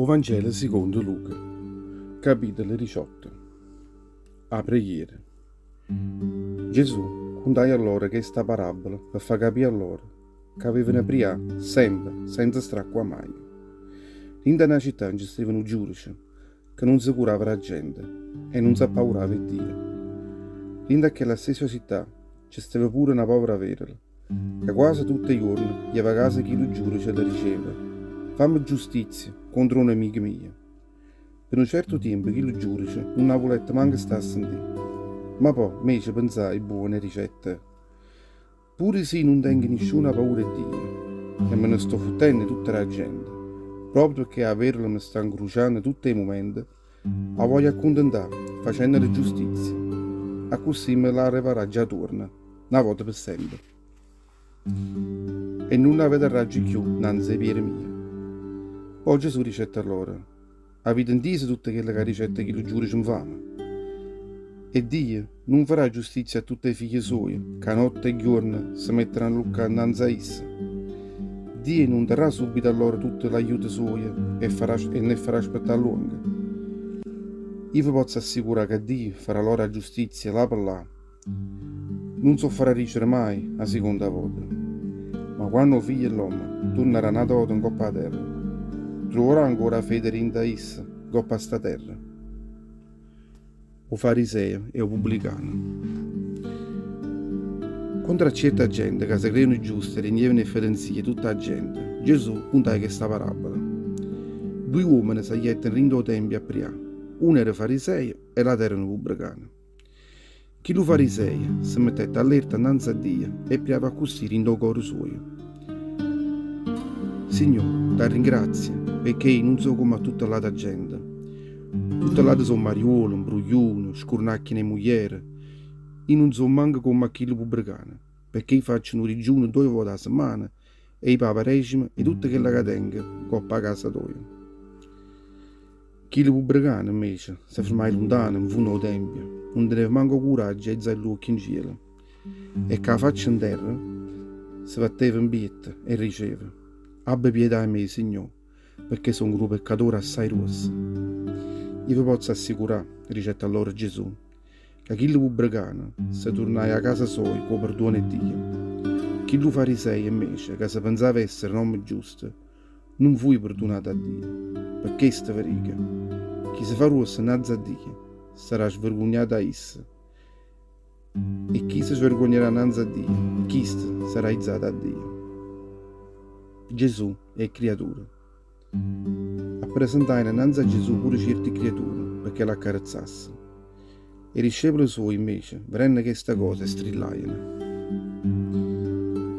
O Vangelo secondo Luca, capitolo 18. A preghiera. Gesù contai a loro questa parabola per far capire a loro che avevano priato sempre, senza stracqua mai. In una città non ci stava un giudice che non si curava la gente e non si appaurava Dio. In quella stessa città ci stava pure una povera verla che quasi tutti i giorni gli aveva a casa chi lo giudice le riceve. Fammi giustizia contro un amico mio. Per un certo tempo chi lo giudice non ha voluto manco stare a sentire. Ma poi invece pensai buone ricette. Pure se non tengo nessuna paura di Dio e me ne sto fottendo tutta la gente, proprio perché a verla mi sta incrociando tutti i momenti, la voglio accontentare facendole giustizia. A così me la rivarrà già torna, una volta per sempre. E non la vedrà più nanzi per mia. Poi Gesù ricette a loro: avete inteso tutte quelle ricette che lo giudice mi fanno? E Dio non farà giustizia a tutti i figli suoi, che notte e giorno si metteranno a luccare innanzi a essa. Dio non darà subito a loro tutto l'aiuto suo e ne farà aspettare a lungo. Io vi posso assicurare che Dio farà loro giustizia là per là. Non so farà ricevere mai la seconda volta, ma quando il figlio dell'uomo tornerà a Nato in coppa a terra, troverà ancora fede in essa, coppa a sta terra. O fariseo e o pubblicano. Contro a certa gente che si credono giuste e rignevano fedenzie tutta la gente, Gesù contai questa parabola. Due uomini si jettono in due tempi a priare. Uno era fariseo e l'altro era pubblicano. Chi lo fariseo si mettette all'erta innanzi a Dio e priava così in due cuore suo. Signore, ti ringrazio perché non so come a tutta la gente. Tutte le sono mariuole, imbruglione, scurnacchie e mugliere. Io non so manco come a chi lo pubblicano, perché io faccio un digiuno 2 volte alla settimana e i paparesimi e tutte quelle che tengo coppa a casa tua. Chi lo pubblicano invece si fermai lontano in fondo al tempio, non deve manco coraggio e alzare l'occhio in cielo, e che la faccia in terra si batteva in pietta e riceve: abbi pietà di me, Signore, perché sono un peccatore assai rosso. Io vi posso assicurare, ricetta allora Gesù, che chi lo pubblicano se tornai a casa sua con perdono di Dio. Chi lo farisei invece, che se pensava essere un uomo giusto, non fu perdonato a Dio. Perché questa veriga? Chi si fa rosso innanzi a Dio sarà svergognato a essa. E chi si svergognerà innanzi a Dio, questo sarà izzato a Dio. Gesù è creatura. Appresentarono innanzi a Gesù pure certe creature perché la accarezzasse. I discepoli suoi invece, vedendo questa cosa, strillarono.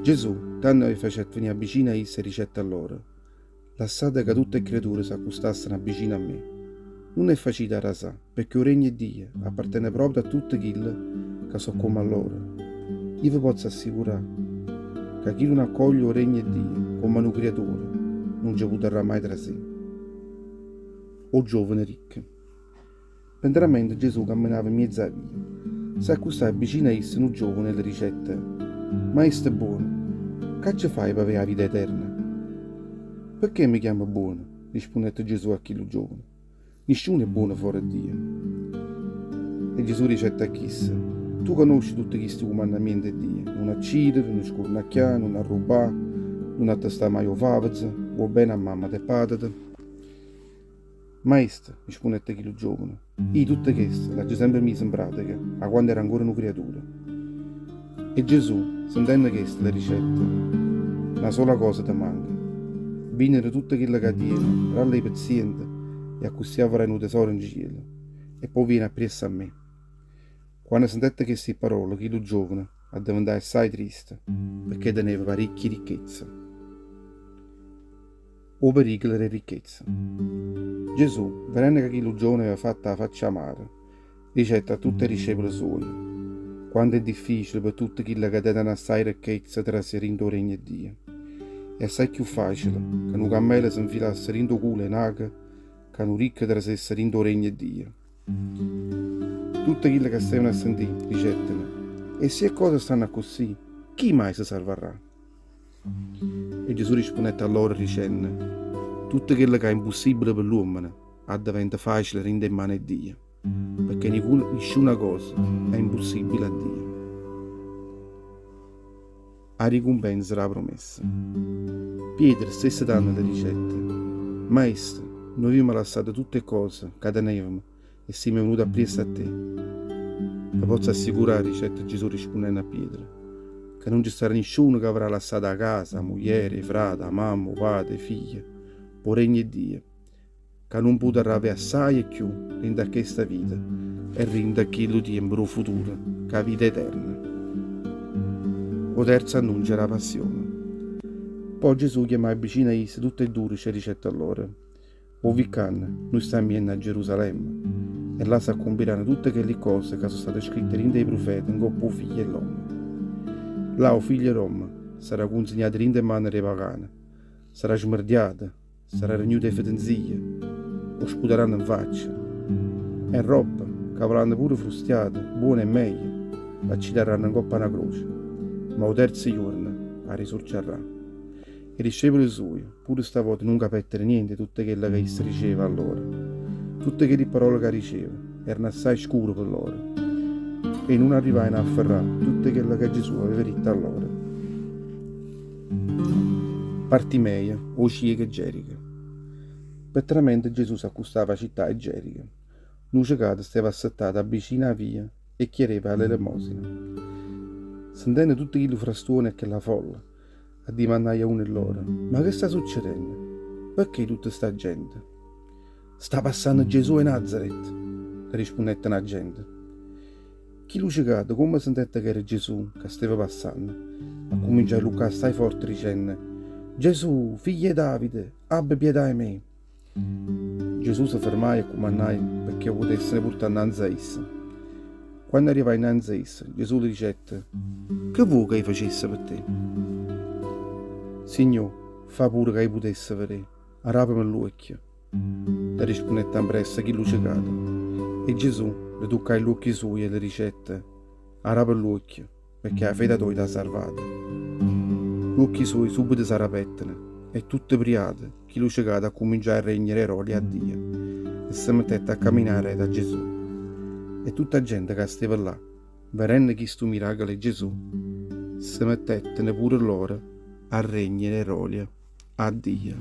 Gesù, tanto vi facette venire vicino a essa e ricette a loro: lasciate che tutte le creature si accostassero vicino a me. Non è facile a rasà, perché il regno di Dio appartiene proprio a tutti quelli che sono come a loro. Io vi posso assicurare che chi non accoglie il regno di Dio come una creatura non ci potrà mai tra sé. O giovane ricco. Penteramente Gesù camminava in mezzo a via. Si accostava vicino a esso un giovane e le ricette: maestro buono, che ci fai per avere la vita eterna? Perché mi chiama buono? Rispondette Gesù a chi lo giovane. Nessuno è buono fuori Dio. E Gesù ricette a chissà: tu conosci tutti questi comandamenti di Dio: non uccidere, non scurnacchiare, non rubare, non attestare mai o favazza, vuoi bene a mamma te patata. Maestro, rispondette chi lo giovane, io tutte queste l'ho sempre mise in pratica, a quando era ancora una creatura. E Gesù, sentendo queste le ricette: una sola cosa ti manca. Vinnere tutte quelle che tieni, rallei paziente, e a così avrai un tesoro in cielo, e poi vieni appresso a me. Quando sentette queste parole, chi lo giovane a diventare assai triste, perché teneva parecchie ricchezze. O pericolo e ricchezza. Gesù, vedendo che chi lo giovane aveva fatto la faccia amara, ricette a tutti i discepoli suoi: quanto è difficile per tutti quelli che devono assai ricchezza trasferire in regno di Dio. È assai più facile che un cammello si infilasse in culo e naga che un ricco trasesse in regno di Dio. Tutti quelli che stavano a sentire ricettano: e se le cose stanno così, chi mai si salverà? E Gesù rispondette a loro dicendo: Tutto quello che è impossibile per l'uomo diventa facile rende in mano a Dio, perché nessuna cosa è impossibile a Dio. A ricompensa della promessa. Pietro stesse dando le ricette. Maestro, noi abbiamo lasciato tutte cose che tenevamo e siamo venuti a presto a te. Vi posso assicurare, ricette Gesù rispondendo a Pietro, che non ci sarà nessuno che avrà lasciato a casa, la moglie, frate, mamma, padre, figlia, per regno di Dio, che non potrà avere assai e più rende a questa vita e rende a chi lo tempo futuro, che è vita eterna. O terzo annuncio la passione. Poi Gesù chiamò vicino a Isa tutte e due e ricette a loro. O viccan, noi stiamo venendo a Gerusalemme, e là si compiranno tutte quelle cose che sono state scritte in dei profeti in coppa figlio e l'uomo. Là o figlio l'uomo sarà consegnato in mano dei pagani, sarà smordiato, sarà regnuto di fedenzie, o sputeranno in faccia. E roba, che avranno pure frustiate, buone e meglio, la ci daranno in coppa una croce, ma o terzo giorno la risorgerà. I discepoli suoi, pure stavolta, non capettero niente di tutte quelle che essa riceve allora. Tutte quelle parole che riceve erano assai scure per loro, e non arrivavano a afferrare tutte quelle che Gesù aveva detto a loro. Partimeia, o ciega Gerica. Petramente Gesù si accostava a città e Gerica. Un ciecato stava assettato vicino a via e chiedeva l'elemosina. Sentendo tutti quei frastuoni e quella folla, a dimandare a uno e loro: ma che sta succedendo? Perché tutta sta gente? Sta passando Gesù in Nazaret, rispondette la gente. Chi lo ciecato, come sentette che era Gesù che stava passando, a cominciare a lucare assai forte dicendo: Gesù, figlio di Davide, abbi pietà di me. Gesù si fermò e comandò perché potesse portare innanzi a essa. Quando arrivò innanzi a essa, Gesù le dicette: che vuoi che io facesse per te? Signore, fa pure che io potesse vedere, arrapami l'occhio. Le rispondette ampressa chi lo ciecato. E Gesù le toccò gli occhi suoi e le dicette: arrapa l'occhio, perché la fede tua ti ha salvato. Gli occhi suoi subito si rapettano, e tutte priate, chi lo ciecato a cominciare a regnare eroi a Dio, e si mettette a camminare da Gesù. E tutta gente che stava là, vedendo questo miracolo di Gesù, si mettette pure loro a regnare eroi a Dio.